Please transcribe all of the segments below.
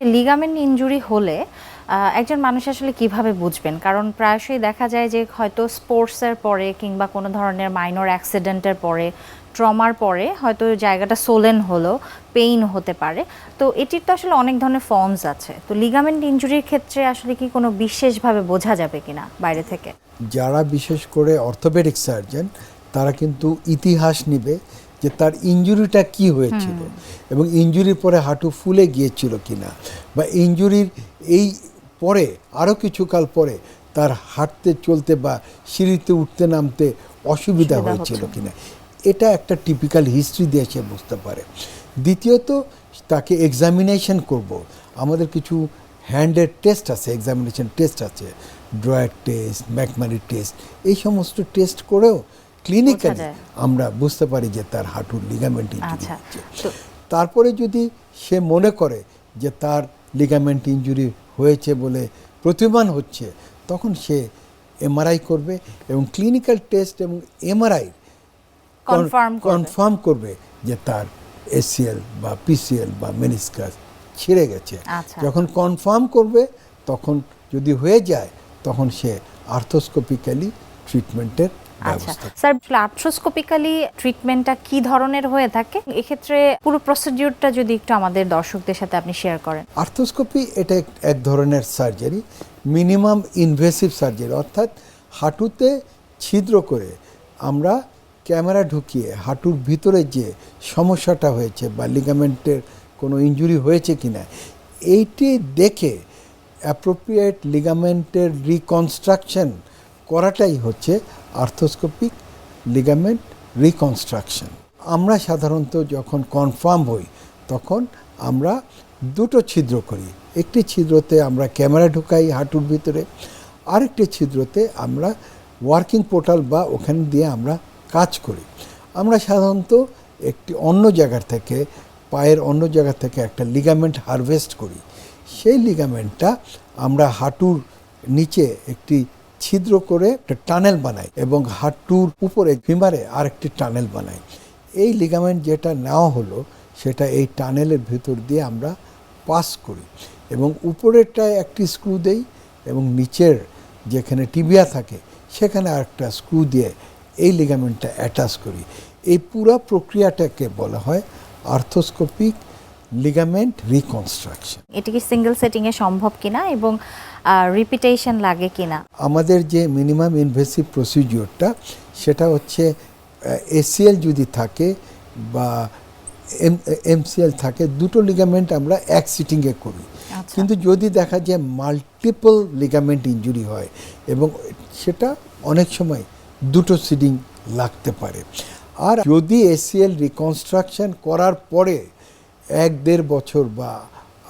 Ligament injury হলে একজন মানুষ আসলে কিভাবে বুঝবেন? কারণ প্রায়শই দেখা যায় যে হয়তো স্পোর্টসের পরে কিংবা কোনো ধরনের মাইনর অ্যাক্সিডেন্টের পরে, ট্রমার পরে হয়তো জায়গাটা সোলেন হলো, পেইন হতে পারে। তো এটির তো আসলে অনেক ধরনের ফর্মস আছে। তো লিগামেন্ট ইনজুরির ক্ষেত্রে আসলে কি কোনো বিশেষভাবে বোঝা যাবে কিনা বাইরে থেকে? যারা বিশেষ করে অর্থোপেডিক সার্জন তারা কিন্তু ইতিহাস নেবে যে তার ইনজুরিটা কি হয়েছিল এবং ইনজুরির পরে হাঁটু ফুলে গিয়েছিল কিনা, বা ইনজুরির এই পরে আরও কিছুকাল পরে তার হাঁটতে চলতে বা সিঁড়িতে উঠতে নামতে অসুবিধা হয়েছিল কিনা, এটা একটা টিপিক্যাল হিস্ট্রি দিয়ে সে বুঝতে পারে। দ্বিতীয়ত তাকে এক্সামিনেশন করব, আমাদের কিছু হ্যান্ডের টেস্ট আছে, এক্সামিনেশন টেস্ট আছে, ড্রয়ার টেস্ট, ম্যাকমারি টেস্ট, এই সমস্ত টেস্ট করেও ক্লিনিক্যালি আমরা বুঝতে পারি যে তার হাঁটুর লিগামেন্ট ইনজুরি হচ্ছে। তারপরে যদি সে মনে করে যে তার লিগামেন্ট ইনজুরি হয়েছে বলে প্রতিমান হচ্ছে, তখন সে এমআরআই করবে এবং ক্লিনিক্যাল টেস্ট এবং এমআরআই কনফার্ম করবে যে তার এসিএল বা পিসিএল বা মেনিসকাস ছিঁড়ে গেছে। যখন কনফার্ম করবে তখন যদি হয়ে যায় তখন সে আর্থ্রোস্কোপিক্যালি ট্রিটমেন্টের ব্যবস্থা। স্যার, আর্থ্রোস্কোপিক্যালি ট্রিটমেন্টটা কি ধরনের হয়ে থাকে? এক্ষেত্রে পুরো প্রসিডিউরটা যদি একটু আমাদের দর্শকদের সাথে আপনি শেয়ার করেন। আর্থ্রোস্কোপি এটা এক ধরনের সার্জারি, মিনিমাম ইনভেসিভ সার্জারি, অর্থাৎ হাঁটুতে ছিদ্র করে আমরা ক্যামেরা ঢুকিয়ে হাঁটুর ভিতরে যে সমস্যাটা হয়েছে বা লিগামেন্টের কোনো ইনজুরি হয়েছে কিনা এইটি দেখে অ্যাপ্রোপ্রিয়েট লিগামেন্টের রিকনস্ট্রাকশন করাটাই হচ্ছে আর্থ্রোস্কোপিক লিগামেন্ট রিকনস্ট্রাকশন। আমরা সাধারণত যখন কনফার্ম হই তখন আমরা দুটো ছিদ্র করি, একটি ছিদ্রতে আমরা ক্যামেরা ঢুকাই হাঁটুর ভিতরে, আরেকটি ছিদ্রতে আমরা ওয়ার্কিং পোর্টাল বা ওখানে দিয়ে আমরা কাজ করি। আমরা সাধারণত একটি অন্য জায়গার থেকে, পায়ের অন্য জায়গা থেকে একটা লিগামেন্ট হারভেস্ট করি, সেই লিগামেন্টটা আমরা হাঁটুর নিচে একটি ছিদ্র করে একটা টানেল বানাই এবং হাঁটুর উপরে ফিমারে আরেকটি টানেল বানাই। এই লিগামেন্ট যেটা নেওয়া হলো সেটা এই টানেলের ভিতর দিয়ে আমরা পাস করি এবং উপরেরটায় একটি স্ক্রু দেই এবং নিচের যেখানে টিবিয়া থাকে সেখানে আরেকটা স্ক্রু দিয়ে এই লিগামেন্টটা অ্যাটাচ করি। এই পুরো প্রক্রিয়াটাকে বলা হয় আর্থ্রোস্কোপিক লিগামেন্ট রিকনস্ট্রাকশন। এটা কি সিঙ্গেল সেটিংয়ে সম্ভব কিনা এবং রিপিটেশন লাগে কিনা? আমাদের যে মিনিমাম ইনভেসিভ প্রসিডিওরটা সেটা হচ্ছে এসিএল যদি থাকে বা এমসিএল থাকে, দুটো লিগামেন্ট আমরা এক সিটিংয়ে করি। কিন্তু যদি দেখা যায় মাল্টিপল লিগামেন্ট ইনজুরি হয় এবং সেটা অনেক সময় দুটো সিটিং লাগতে পারে। আর যদি এসিএল রিকনস্ট্রাকশন করার পরে 1-1.5 বছর বা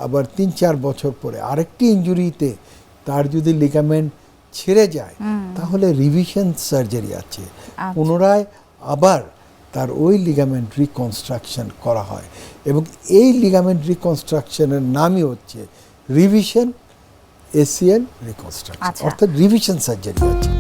আবার 3-4 বছর পরে আরেকটি ইনজুরিতে তার যদি লিগামেন্ট ছিঁড়ে যায় তাহলে রিভিশন সার্জারি আছে, পুনরায় আবার তার ওই লিগামেন্ট রিকনস্ট্রাকশন করা হয় এবং এই লিগামেন্ট রিকনস্ট্রাকশনের নামই হচ্ছে রিভিশন এসিএল রিকনস্ট্রাকশন, অর্থাৎ রিভিশন সার্জারি আছে।